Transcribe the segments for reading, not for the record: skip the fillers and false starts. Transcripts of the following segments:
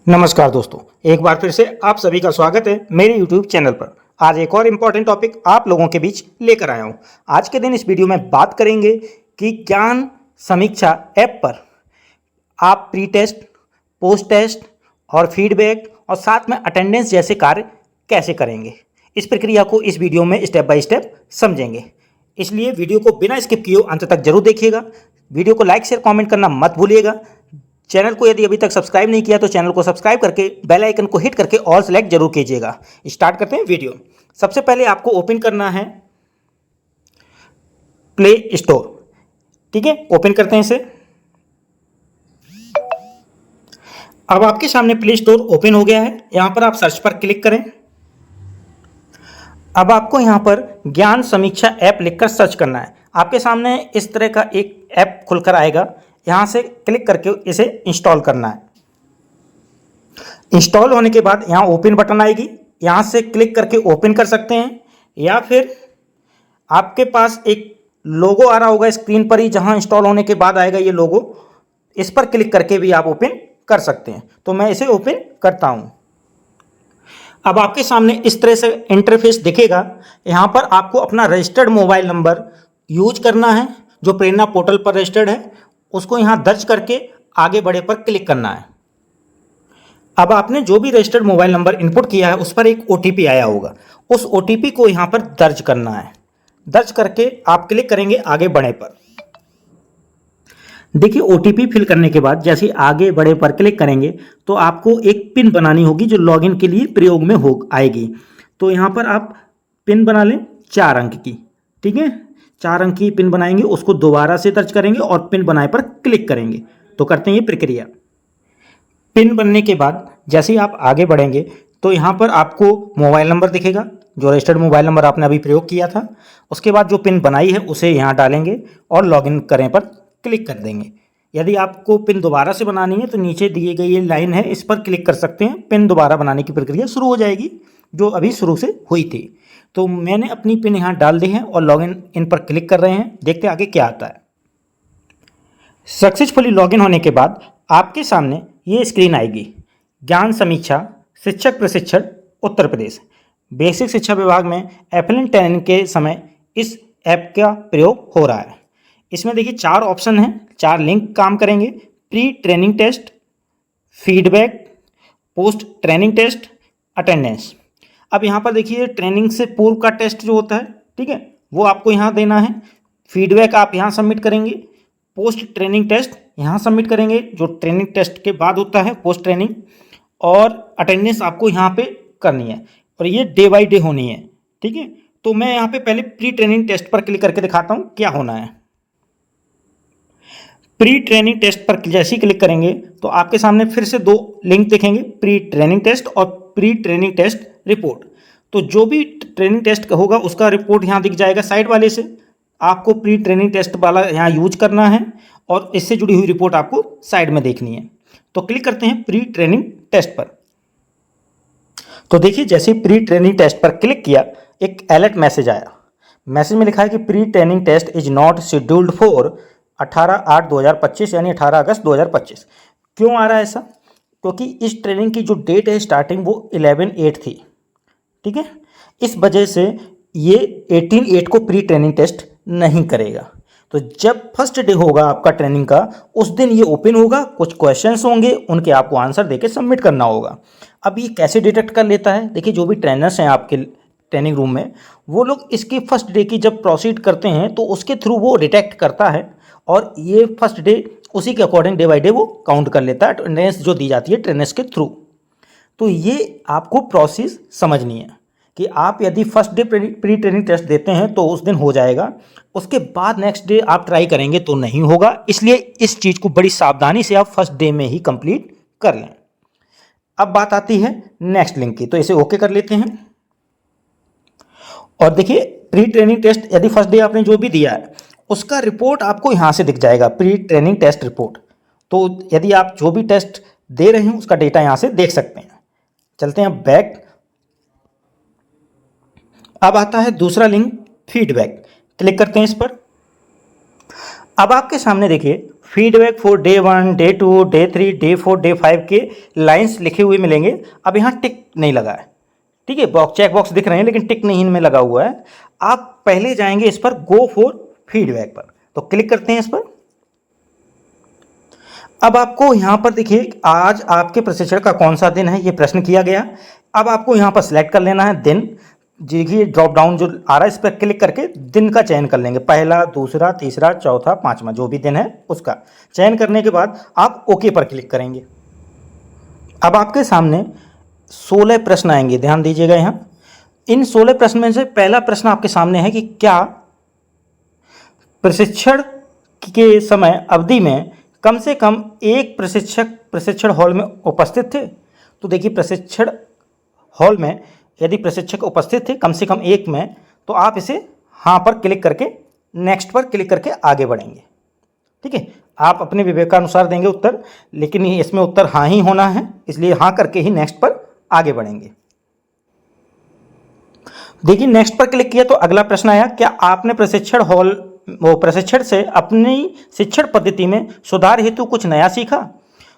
नमस्कार दोस्तों, एक बार फिर से आप सभी का स्वागत है मेरे YouTube चैनल पर। आज एक और इम्पॉर्टेंट टॉपिक आप लोगों के बीच लेकर आया हूं। आज के दिन इस वीडियो में बात करेंगे कि ज्ञान समीक्षा ऐप पर आप प्री टेस्ट, पोस्ट टेस्ट और फीडबैक और साथ में अटेंडेंस जैसे कार्य कैसे करेंगे। इस प्रक्रिया को इस वीडियो में स्टेप बाय स्टेप समझेंगे, इसलिए वीडियो को बिना स्किप किए अंत तक जरूर देखिएगा। वीडियो को लाइक शेयर कमेंट करना मत भूलिएगा। चैनल को यदि अभी तक सब्सक्राइब नहीं किया तो चैनल को सब्सक्राइब करके बेल आइकन को हिट करके ऑल सेलेक्ट जरूर कीजिएगा। स्टार्ट करते हैं वीडियो। सबसे पहले आपको ओपन करना है प्ले स्टोर। ठीक है, ओपन करते हैं इसे। अब आपके सामने प्ले स्टोर ओपन हो गया है। यहां पर आप सर्च पर क्लिक करें। अब आपको यहां पर ज्ञान समीक्षा ऐप लिखकर सर्च करना है। आपके सामने इस तरह का एक ऐप खुलकर आएगा। यहाँ से क्लिक करके इसे इंस्टॉल करना है। इंस्टॉल होने के बाद यहाँ ओपन बटन आएगी, यहाँ से क्लिक करके ओपन कर सकते हैं, या फिर आपके पास एक लोगो आ रहा होगा स्क्रीन पर ही, जहाँ इंस्टॉल होने के बाद आएगा ये लोगो, इस पर क्लिक करके भी आप ओपन कर सकते हैं। तो मैं इसे ओपन करता हूँ। अब आपके सामने इस तरह से इंटरफेस दिखेगा। यहाँ पर आपको अपना रजिस्टर्ड मोबाइल नंबर यूज करना है, जो प्रेरणा पोर्टल पर रजिस्टर्ड है, उसको यहाँ दर्ज करके आगे बढ़े पर क्लिक करना है। अब आपने जो भी रजिस्टर्ड मोबाइल नंबर इनपुट किया है उस पर एक OTP आया होगा, उस OTP को यहाँ पर दर्ज करना है। दर्ज करके आप क्लिक करेंगे आगे बढ़े पर। देखिए, OTP फिल करने के बाद जैसे आगे बढ़े पर क्लिक करेंगे तो आपको एक पिन बनानी होगी जो लॉगिन के लिए प्रयोग में हो आएगी। तो यहाँ पर आप पिन बना लें 4 अंक की। ठीक है, 4 अंक की पिन बनाएंगे, उसको दोबारा से दर्ज करेंगे और पिन बनाए पर क्लिक करेंगे। तो करते हैं ये प्रक्रिया। पिन बनने के बाद जैसे ही आप आगे बढ़ेंगे तो यहाँ पर आपको मोबाइल नंबर दिखेगा, जो रजिस्टर्ड मोबाइल नंबर आपने अभी प्रयोग किया था। उसके बाद जो पिन बनाई है उसे यहाँ डालेंगे और लॉगिन करें पर क्लिक कर देंगे। यदि आपको पिन दोबारा से बनानी है तो नीचे दिए गई ये लाइन है, इस पर क्लिक कर सकते हैं। पिन दोबारा बनाने की प्रक्रिया शुरू हो जाएगी, जो अभी शुरू से हुई थी। तो मैंने अपनी पिन यहाँ डाल दी है और लॉगिन इन पर क्लिक कर रहे हैं। देखते हैं आगे क्या आता है। सक्सेसफुली लॉगिन होने के बाद आपके सामने ये स्क्रीन आएगी। ज्ञान समीक्षा शिक्षक प्रशिक्षण उत्तर प्रदेश बेसिक शिक्षा विभाग में एफिलिएंट ट्रेनिंग के समय इस ऐप का प्रयोग हो रहा है। इसमें देखिए 4 ऑप्शन हैं, 4 लिंक काम करेंगे। Pre training test, feedback, post training test, attendance. अब यहाँ पर देखिए ट्रेनिंग से पूर्व का टेस्ट जो होता है, ठीक है, वो आपको यहाँ देना है। फीडबैक आप यहाँ सबमिट करेंगे। पोस्ट ट्रेनिंग टेस्ट यहाँ सबमिट करेंगे, जो ट्रेनिंग टेस्ट के बाद होता है पोस्ट ट्रेनिंग। और अटेंडेंस आपको यहाँ पे करनी है, और ये डे बाई डे होनी है। ठीक है, तो मैं यहाँ पे पहले प्री ट्रेनिंग टेस्ट पर क्लिक करके दिखाता हूँ क्या होना है। प्री ट्रेनिंग टेस्ट पर जैसे ही क्लिक करेंगे तो आपके सामने फिर से 2 लिंक दिखेंगे, प्री ट्रेनिंग टेस्ट और प्री ट्रेनिंग टेस्ट रिपोर्ट। तो जो भी ट्रेनिंग टेस्ट होगा उसका रिपोर्ट यहाँ दिख जाएगा साइड वाले से। आपको प्री ट्रेनिंग टेस्ट वाला यहाँ यूज करना है और इससे जुड़ी हुई रिपोर्ट आपको साइड में देखनी है। तो क्लिक करते हैं प्री ट्रेनिंग टेस्ट पर। तो देखिए, जैसे प्री ट्रेनिंग टेस्ट पर क्लिक किया, एक अलर्ट मैसेज आया। मैसेज में लिखा है कि pre training test is not scheduled for 18/8/2025, यानी 18 अगस्त 2025। क्यों आ रहा है ऐसा? क्योंकि इस ट्रेनिंग की जो डेट है स्टार्टिंग वो 11/8 थी। ठीक है, इस वजह से ये 18/8 को प्री ट्रेनिंग टेस्ट नहीं करेगा। तो जब फर्स्ट डे होगा आपका ट्रेनिंग का, उस दिन ये ओपन होगा, कुछ क्वेश्चंस होंगे, उनके आपको आंसर देके सबमिट करना होगा। अब ये कैसे डिटेक्ट कर लेता है? देखिए, जो भी ट्रेनर्स हैं आपके ट्रेनिंग रूम में, वो लोग इसकी फर्स्ट डे की जब प्रोसीड करते हैं तो उसके थ्रू वो डिटेक्ट करता है, और ये फर्स्ट डे उसी के अकॉर्डिंग डे बाई डे वो काउंट कर लेता है, अटेंडेंस जो दी जाती है ट्रेनर्स के थ्रू। तो ये आपको प्रोसेस समझनी है कि आप यदि first day pre training test देते हैं तो उस दिन हो जाएगा, उसके बाद नेक्स्ट डे आप ट्राई करेंगे तो नहीं होगा। इसलिए इस चीज़ को बड़ी सावधानी से आप फर्स्ट डे में ही कंप्लीट कर लें। अब बात आती है नेक्स्ट लिंक की, तो इसे ओके कर लेते हैं। और देखिए, प्री ट्रेनिंग टेस्ट यदि फर्स्ट डे आपने जो भी दिया है उसका रिपोर्ट आपको यहाँ से दिख जाएगा, प्री ट्रेनिंग टेस्ट रिपोर्ट। तो यदि आप जो भी टेस्ट दे रहे हैं उसका डेटा यहाँ से देख सकते हैं। चलते हैं बैक। अब आता है दूसरा लिंक, फीडबैक। क्लिक करते हैं इस पर। अब आपके सामने देखिए feedback for day 1, day 2, day 3, day 4, day 5 के लाइंस लिखे हुए मिलेंगे। अब यहाँ टिक नहीं लगा है, ठीक है, बॉक्स चेक बॉक्स दिख रहे हैं लेकिन टिक नहीं इनमें लगा हुआ है। आप पहले जाएंगे इस पर गो फॉर फीडबैक पर, तो क्लिक करते हैं इस पर। अब आपको यहाँ पर देखिए आज आपके प्रशिक्षण का कौन सा दिन है ये प्रश्न किया गया। अब आपको यहाँ पर सिलेक्ट कर लेना है दिन। देखिए ड्रॉप डाउन जो आ रहा है इस पर क्लिक करके दिन का चयन कर लेंगे, पहला, दूसरा, तीसरा, चौथा, पांचवा, जो भी दिन है उसका चयन करने के बाद आप ओके पर क्लिक करेंगे। अब आपके सामने 16 प्रश्न आएंगे, ध्यान दीजिएगा यहाँ। इन 16 प्रश्न में से पहला प्रश्न आपके सामने है कि क्या प्रशिक्षण के समय अवधि में कम से कम एक प्रशिक्षक प्रशिक्षण हॉल में उपस्थित थे। तो देखिए प्रशिक्षण हॉल में यदि प्रशिक्षक उपस्थित थे कम से कम एक में, तो आप इसे हाँ पर क्लिक करके नेक्स्ट पर क्लिक करके आगे बढ़ेंगे। ठीक है, आप अपने विवेकानुसार देंगे उत्तर, लेकिन इसमें उत्तर हाँ ही होना है, इसलिए हाँ करके ही नेक्स्ट पर आगे बढ़ेंगे। देखिए नेक्स्ट पर क्लिक किया तो अगला प्रश्न आया, क्या आपने प्रशिक्षण से अपनी शिक्षण पद्धति में सुधार हेतु कुछ नया सीखा।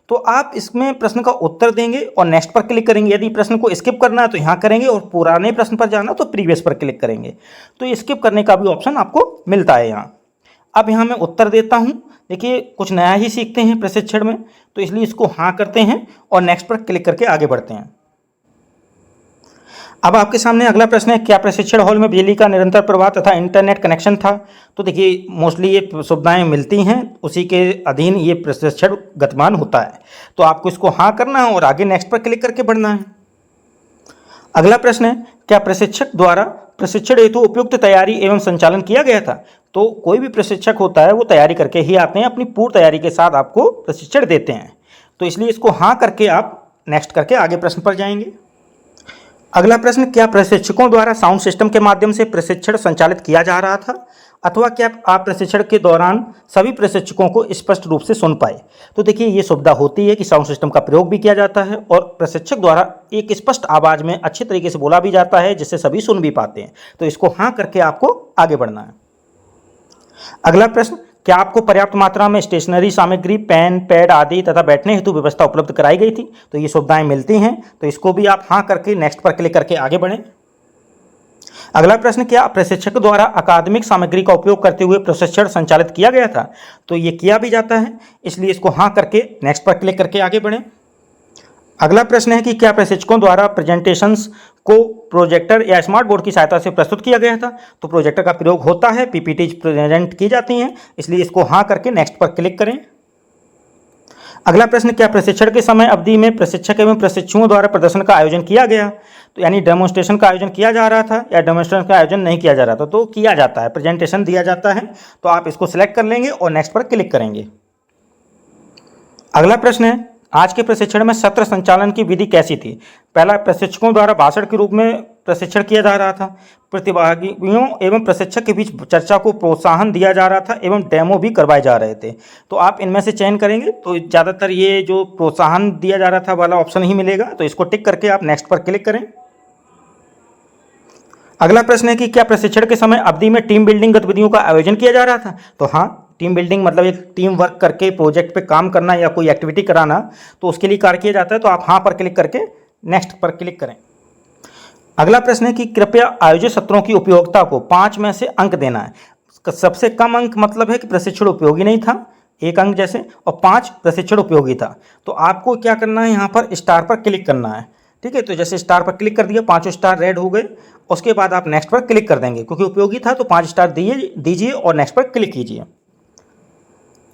तो आप इसमें प्रश्न का उत्तर देंगे और नेक्स्ट पर क्लिक करेंगे। यदि प्रश्न को स्किप करना है तो यहाँ करेंगे और पुराने प्रश्न पर जाना तो प्रीवियस पर क्लिक करेंगे। तो स्किप करने का भी ऑप्शन आपको मिलता है यहाँ। अब यहाँ मैं उत्तर देता हूँ। देखिए कुछ नया ही सीखते हैं प्रशिक्षण में, तो इसलिए इसको हाँ करते हैं और नेक्स्ट पर क्लिक करके आगे बढ़ते हैं। अब आपके सामने अगला प्रश्न है, क्या प्रशिक्षण हॉल में बिजली का निरंतर प्रवाह तथा इंटरनेट कनेक्शन था। तो देखिए मोस्टली ये सुविधाएं मिलती हैं, उसी के अधीन ये प्रशिक्षण गतिमान होता है। तो आपको इसको हाँ करना है और आगे नेक्स्ट पर क्लिक करके बढ़ना है। अगला प्रश्न है, क्या प्रशिक्षक द्वारा प्रशिक्षण हेतु उपयुक्त तैयारी एवं संचालन किया गया था। तो कोई भी प्रशिक्षक होता है वो तैयारी करके ही आते हैं, अपनी पूर्ण तैयारी के साथ आपको प्रशिक्षण देते हैं। तो इसलिए इसको हाँ करके आप नेक्स्ट करके आगे प्रश्न पर जाएंगे। अगला प्रश्न, क्या प्रशिक्षकों द्वारा साउंड सिस्टम के माध्यम से प्रशिक्षण संचालित किया जा रहा था, अथवा क्या आप प्रशिक्षण के दौरान सभी प्रशिक्षकों को स्पष्ट रूप से सुन पाए। तो देखिए ये सुविधा होती है कि साउंड सिस्टम का प्रयोग भी किया जाता है और प्रशिक्षक द्वारा एक स्पष्ट आवाज़ में अच्छे तरीके से बोला भी जाता है, जिससे सभी सुन भी पाते हैं। तो इसको हाँ करके आपको आगे बढ़ना है। अगला प्रश्न, क्या आपको पर्याप्त मात्रा में स्टेशनरी सामग्री, पेन, पैड आदि तथा बैठने हेतु व्यवस्था उपलब्ध कराई गई थी। तो ये सुविधाएं मिलती हैं, तो इसको भी आप हाँ करके नेक्स्ट पर क्लिक करके आगे बढ़ें। अगला प्रश्न, क्या प्रशिक्षक द्वारा अकादमिक सामग्री का उपयोग करते हुए प्रशिक्षण संचालित किया गया था। तो ये किया भी जाता है, इसलिए इसको हाँ करके नेक्स्ट पर क्लिक करके आगे बढ़ें। अगला प्रश्न है कि क्या प्रशिक्षकों द्वारा प्रेजेंटेशंस को प्रोजेक्टर या स्मार्ट बोर्ड की सहायता से प्रस्तुत किया गया था। तो प्रोजेक्टर का प्रयोग होता है, पीपीटीज प्रेजेंट की जाती हैं, इसलिए इसको हाँ करके नेक्स्ट पर क्लिक करें। अगला प्रश्न, क्या प्रशिक्षण के समय अवधि में प्रशिक्षक एवं प्रशिक्षुओं द्वारा प्रदर्शन का आयोजन किया गया। तो यानी डेमोन्स्ट्रेशन का आयोजन किया जा रहा था या डेमोन्स्ट्रेशन का आयोजन नहीं किया जा रहा था। तो किया जाता है, प्रेजेंटेशन दिया जाता है, तो आप इसको सिलेक्ट कर लेंगे और नेक्स्ट पर क्लिक करेंगे। अगला प्रश्न है, आज के प्रशिक्षण में सत्र संचालन की विधि कैसी थी। पहला, प्रशिक्षकों द्वारा भाषण के रूप में प्रशिक्षण किया जा रहा था, प्रतिभागियों एवं प्रशिक्षक के बीच चर्चा को प्रोत्साहन दिया जा रहा था एवं डेमो भी करवाए जा रहे थे। तो आप इनमें से चयन करेंगे तो ज़्यादातर ये जो प्रोत्साहन दिया जा रहा था वाला ऑप्शन ही मिलेगा, तो इसको टिक करके आप नेक्स्ट पर क्लिक करें। अगला प्रश्न है कि क्या प्रशिक्षण के समय अवधि में टीम बिल्डिंग गतिविधियों का आयोजन किया जा रहा था। तो हाँ, टीम बिल्डिंग मतलब एक टीम वर्क करके प्रोजेक्ट पे काम करना या कोई एक्टिविटी कराना, तो उसके लिए कार्य किया जाता है। तो आप हाँ पर क्लिक करके नेक्स्ट पर क्लिक करें। अगला प्रश्न है कि कृपया आयोजित सत्रों की उपयोगिता को 5 में से अंक देना है। सबसे कम अंक मतलब है कि प्रशिक्षण उपयोगी नहीं था, 1 अंक जैसे, और 5 प्रशिक्षण उपयोगी था। तो आपको क्या करना है, यहाँ पर स्टार पर क्लिक करना है। ठीक है, तो जैसे स्टार पर क्लिक कर दिया, 5 स्टार रेड हो गए, उसके बाद आप नेक्स्ट पर क्लिक कर देंगे, क्योंकि उपयोगी था तो 5 स्टार दीजिए और नेक्स्ट पर क्लिक कीजिए।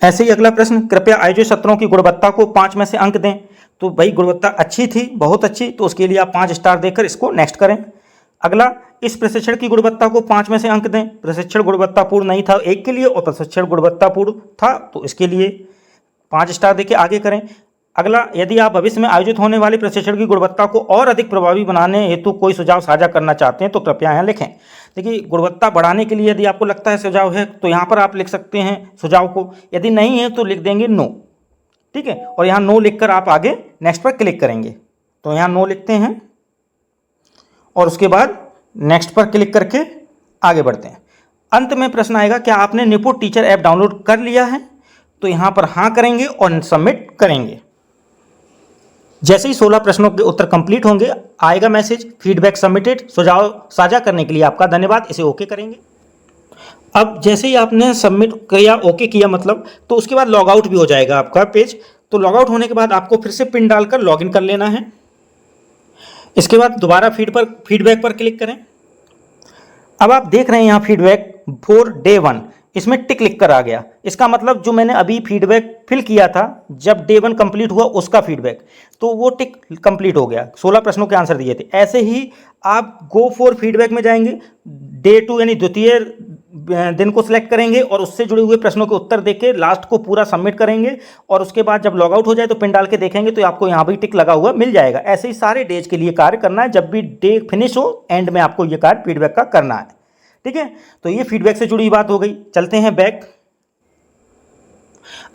ऐसे ही अगला प्रश्न, कृपया आयोजित सत्रों की गुणवत्ता को 5 में से अंक दें। तो भाई गुणवत्ता अच्छी थी, बहुत अच्छी, तो उसके लिए आप 5 स्टार देकर इसको नेक्स्ट करें। अगला, इस प्रशिक्षण की गुणवत्ता को 5 में से अंक दें। प्रशिक्षण गुणवत्तापूर्ण नहीं था 1 के लिए और प्रशिक्षण गुणवत्तापूर्ण था तो इसके लिए 5 स्टार देके आगे करें। अगला, यदि आप भविष्य में आयोजित होने वाले प्रशिक्षण की गुणवत्ता को और अधिक प्रभावी बनाने हेतु कोई सुझाव साझा करना चाहते हैं तो कृपया यहाँ लिखें। देखिए गुणवत्ता बढ़ाने के लिए यदि आपको लगता है सुझाव है तो यहाँ पर आप लिख सकते हैं सुझाव को, यदि नहीं है तो लिख देंगे नो। ठीक है, और यहाँ नो लिखकर आप आगे नेक्स्ट पर क्लिक करेंगे। तो यहाँ नो लिखते हैं और उसके बाद नेक्स्ट पर क्लिक करके आगे बढ़ते हैं। अंत में प्रश्न आएगा, क्या आपने निपुण टीचर ऐप डाउनलोड कर लिया है। तो यहाँ पर हाँ करेंगे और सबमिट करेंगे। जैसे ही 16 प्रश्नों के उत्तर कंप्लीट होंगे आएगा मैसेज फीडबैक सबमिटेड, सुझाव साझा करने के लिए आपका धन्यवाद, इसे ओके करेंगे। अब जैसे ही आपने सबमिट किया, ओके किया मतलब, तो उसके बाद लॉग आउट भी हो जाएगा आपका पेज। तो लॉग आउट होने के बाद आपको फिर से पिन डालकर लॉगिन कर लेना है। इसके बाद दोबारा फीडबैक पर क्लिक करें। अब आप देख रहे हैं यहाँ फीडबैक फॉर डे 1, इसमें टिक लिख कर आ गया। इसका मतलब जो मैंने अभी फीडबैक फिल किया था जब डे 1 कंप्लीट हुआ उसका फीडबैक, तो वो टिक कंप्लीट हो गया, 16 प्रश्नों के आंसर दिए थे। ऐसे ही आप गो फॉर फीडबैक में जाएंगे, डे 2 यानी द्वितीय दिन को सिलेक्ट करेंगे और उससे जुड़े हुए प्रश्नों के उत्तर देके लास्ट को पूरा सबमिट करेंगे और उसके बाद जब लॉग आउट हो जाए तो पिन डाल के देखेंगे तो आपको यहाँ भी टिक लगा हुआ मिल जाएगा। ऐसे ही सारे डेज के लिए कार्य करना है, जब भी डे फिनिश हो एंड में आपको ये कार्य फीडबैक का करना है। ठीक है, तो ये फीडबैक से जुड़ी बात हो गई। चलते हैं बैक।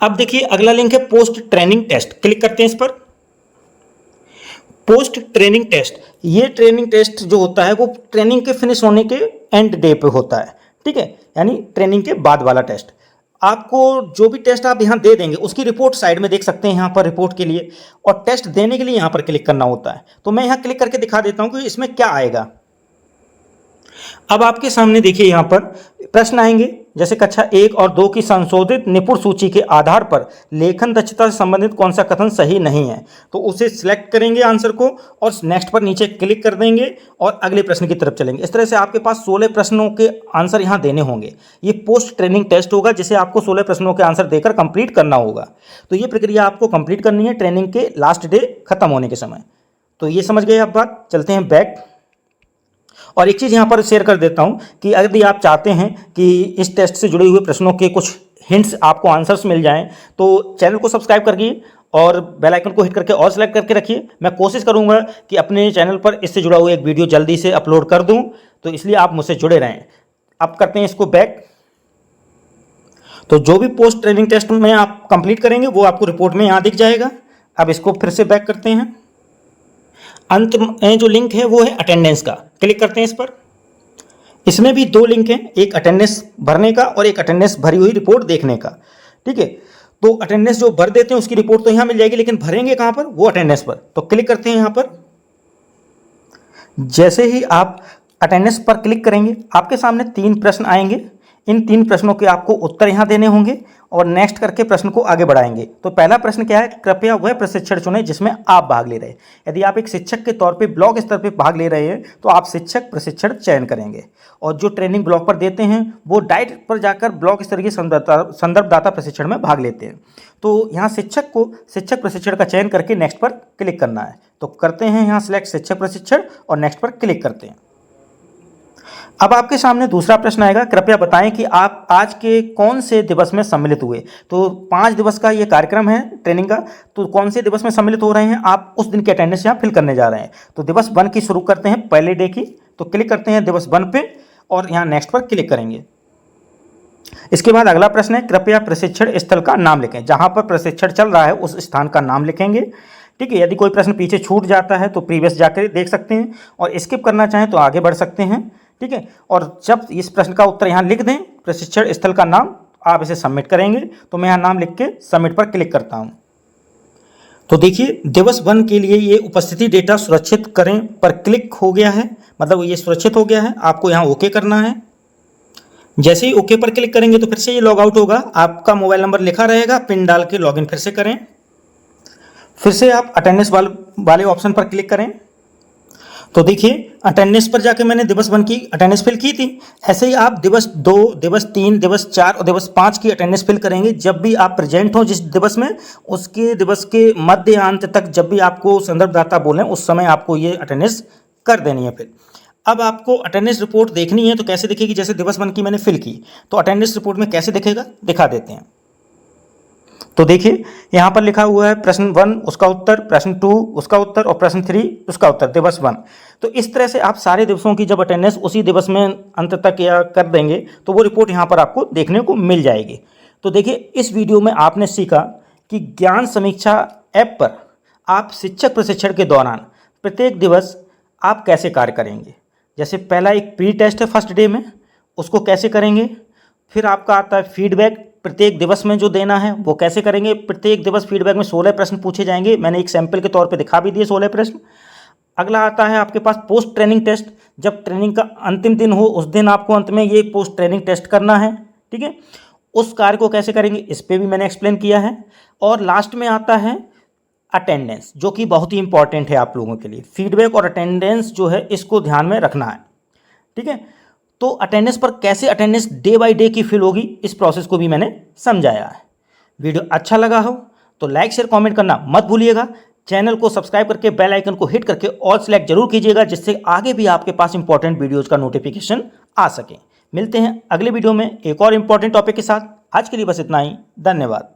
अब देखिए अगला लिंक है पोस्ट ट्रेनिंग टेस्ट, क्लिक करते हैं इस पर। पोस्ट ट्रेनिंग टेस्ट, ये ट्रेनिंग टेस्ट जो होता है वो ट्रेनिंग के फिनिश होने के एंड डे पे होता है। ठीक है, यानी ट्रेनिंग के बाद वाला टेस्ट। आपको जो भी टेस्ट आप यहाँ दे देंगे उसकी रिपोर्ट साइड में देख सकते हैं यहाँ पर रिपोर्ट के लिए, और टेस्ट देने के लिए यहाँ पर क्लिक करना होता है। तो मैं यहाँ क्लिक करके दिखा देता हूँ कि इसमें क्या आएगा। अब आपके सामने देखिए यहाँ पर प्रश्न आएंगे, जैसे कक्षा 1 और 2 की संशोधित निपुण सूची के आधार पर लेखन दक्षता से संबंधित कौन सा कथन सही नहीं है, तो उसे सिलेक्ट करेंगे आंसर को और नेक्स्ट पर नीचे क्लिक कर देंगे और अगले प्रश्न की तरफ चलेंगे। इस तरह से आपके पास 16 प्रश्नों के आंसर यहाँ देने होंगे। ये पोस्ट ट्रेनिंग टेस्ट होगा जिसे आपको 16 प्रश्नों के आंसर देकर कंप्लीट करना होगा। तो ये प्रक्रिया आपको कंप्लीट करनी है ट्रेनिंग के लास्ट डे खत्म होने के समय। तो ये समझ गए आप बात। चलते हैं बैक। और एक चीज़ यहाँ पर शेयर कर देता हूँ कि यदि आप चाहते हैं कि इस टेस्ट से जुड़े हुए प्रश्नों के कुछ हिंट्स आपको आंसर्स मिल जाएं, तो चैनल को सब्सक्राइब करिए और बेल आइकन को हिट करके और सेलेक्ट करके रखिए। मैं कोशिश करूँगा कि अपने चैनल पर इससे जुड़ा हुआ एक वीडियो जल्दी से अपलोड कर दूँ, तो इसलिए आप मुझसे जुड़े रहें। अब करते हैं इसको बैक। तो जो भी पोस्ट ट्रेनिंग टेस्ट में आप कंप्लीट करेंगे वो आपको रिपोर्ट में यहाँ दिख जाएगा। अब इसको फिर से बैक करते हैं। अंत में जो लिंक है वो है अटेंडेंस का, क्लिक करते हैं इस पर। इसमें भी 2 लिंक हैं, एक अटेंडेंस भरने का और एक अटेंडेंस भरी हुई रिपोर्ट देखने का। ठीक है, तो अटेंडेंस जो भर देते हैं उसकी रिपोर्ट तो यहाँ मिल जाएगी, लेकिन भरेंगे कहाँ पर, वो अटेंडेंस पर। तो क्लिक करते हैं यहाँ पर। जैसे ही आप अटेंडेंस पर क्लिक करेंगे आपके सामने 3 प्रश्न आएंगे। इन 3 प्रश्नों के आपको उत्तर यहाँ देने होंगे और नेक्स्ट करके प्रश्न को आगे बढ़ाएंगे। तो पहला प्रश्न क्या है, कृपया वह प्रशिक्षण चुनें जिसमें आप भाग ले रहे हैं। यदि आप एक शिक्षक के तौर पे ब्लॉक स्तर पे भाग ले रहे हैं तो आप शिक्षक प्रशिक्षण चयन करेंगे, और जो ट्रेनिंग ब्लॉक पर देते हैं वो डाइट पर जाकर ब्लॉक स्तरीय संदर्भदाता प्रशिक्षण में भाग लेते हैं। तो यहाँ शिक्षक को शिक्षक प्रशिक्षण का चयन करके नेक्स्ट पर क्लिक करना है। तो करते हैं यहाँ सिलेक्ट शिक्षक प्रशिक्षण और नेक्स्ट पर क्लिक करते हैं। अब आपके सामने दूसरा प्रश्न आएगा, कृपया बताएं कि आप आज के कौन से दिवस में सम्मिलित हुए। तो 5 दिवस का ये कार्यक्रम है ट्रेनिंग का, तो कौन से दिवस में सम्मिलित हो रहे हैं आप, उस दिन की अटेंडेंस यहाँ फिल करने जा रहे हैं। तो दिवस 1 की शुरू करते हैं, पहले डे की। तो क्लिक करते हैं दिवस 1 पे और यहाँ नेक्स्ट पर क्लिक करेंगे। इसके बाद अगला प्रश्न है, कृपया प्रशिक्षण स्थल का नाम लिखें। जहाँ पर प्रशिक्षण चल रहा है उस स्थान का नाम लिखेंगे। ठीक है, यदि कोई प्रश्न पीछे छूट जाता है तो प्रीवियस जाकर देख सकते हैं, और स्किप करना चाहें तो आगे बढ़ सकते हैं। ठीक है, और जब इस प्रश्न का उत्तर यहाँ लिख दें, प्रशिक्षण स्थल का नाम, आप इसे सबमिट करेंगे। तो मैं यहाँ नाम लिख के सबमिट पर क्लिक करता हूँ। तो देखिए दिवस 1 के लिए ये उपस्थिति डेटा सुरक्षित करें पर क्लिक हो गया है, मतलब ये सुरक्षित हो गया है। आपको यहाँ ओके करना है। जैसे ही ओके पर क्लिक करेंगे तो फिर से ये लॉग आउट होगा, आपका मोबाइल नंबर लिखा रहेगा, पिन डाल के लॉगिन फिर से करें। फिर से आप अटेंडेंस वाले ऑप्शन पर क्लिक करें। तो देखिए अटेंडेंस पर जाके मैंने दिवस 1 की अटेंडेंस फिल की थी। ऐसे ही आप दिवस 2, दिवस 3, दिवस 4 और दिवस 5 की अटेंडेंस फिल करेंगे। जब भी आप प्रेजेंट हो जिस दिवस में, उसके दिवस के मध्य अंत तक जब भी आपको संदर्भदाता बोलें उस समय आपको ये अटेंडेंस कर देनी है। फिर अब आपको अटेंडेंस रिपोर्ट देखनी है तो कैसे दिखेगी, जैसे दिवस 1 की मैंने फिल की तो अटेंडेंस रिपोर्ट में कैसे दिखेगा दिखा देते हैं। तो देखिए यहाँ पर लिखा हुआ है प्रश्न 1 उसका उत्तर, प्रश्न 2 उसका उत्तर और प्रश्न 3 उसका उत्तर, दिवस 1। तो इस तरह से आप सारे दिवसों की जब अटेंडेंस उसी दिवस में अंत तक या कर देंगे तो वो रिपोर्ट यहाँ पर आपको देखने को मिल जाएगी। तो देखिए इस वीडियो में आपने सीखा कि ज्ञान समीक्षा ऐप पर आप शिक्षक प्रशिक्षण के दौरान प्रत्येक दिवस आप कैसे कार्य करेंगे। जैसे पहला एक प्री टेस्ट है फर्स्ट डे में, उसको कैसे करेंगे। फिर आपका आता है फीडबैक प्रत्येक दिवस में जो देना है वो कैसे करेंगे। प्रत्येक दिवस फीडबैक में 16 प्रश्न पूछे जाएंगे, मैंने एक सैंपल के तौर पे दिखा भी दिए 16 प्रश्न। अगला आता है आपके पास पोस्ट ट्रेनिंग टेस्ट। जब ट्रेनिंग का अंतिम दिन हो उस दिन आपको अंत में ये पोस्ट ट्रेनिंग टेस्ट करना है, ठीक है। उस कार्य को कैसे करेंगे इस पर भी मैंने एक्सप्लेन किया है। और लास्ट में आता है अटेंडेंस, जो कि बहुत ही इंपॉर्टेंट है आप लोगों के लिए। फीडबैक और अटेंडेंस जो है इसको ध्यान में रखना है, ठीक है। तो अटेंडेंस पर कैसे अटेंडेंस डे बाय डे की फिल होगी इस प्रोसेस को भी मैंने समझाया है। वीडियो अच्छा लगा हो तो लाइक शेयर कमेंट करना मत भूलिएगा। चैनल को सब्सक्राइब करके बेल आइकन को हिट करके ऑल सेलेक्ट जरूर कीजिएगा, जिससे आगे भी आपके पास इंपॉर्टेंट वीडियोज का नोटिफिकेशन आ सके। मिलते हैं अगले वीडियो में एक और इंपॉर्टेंट टॉपिक के साथ। आज के लिए बस इतना ही, धन्यवाद।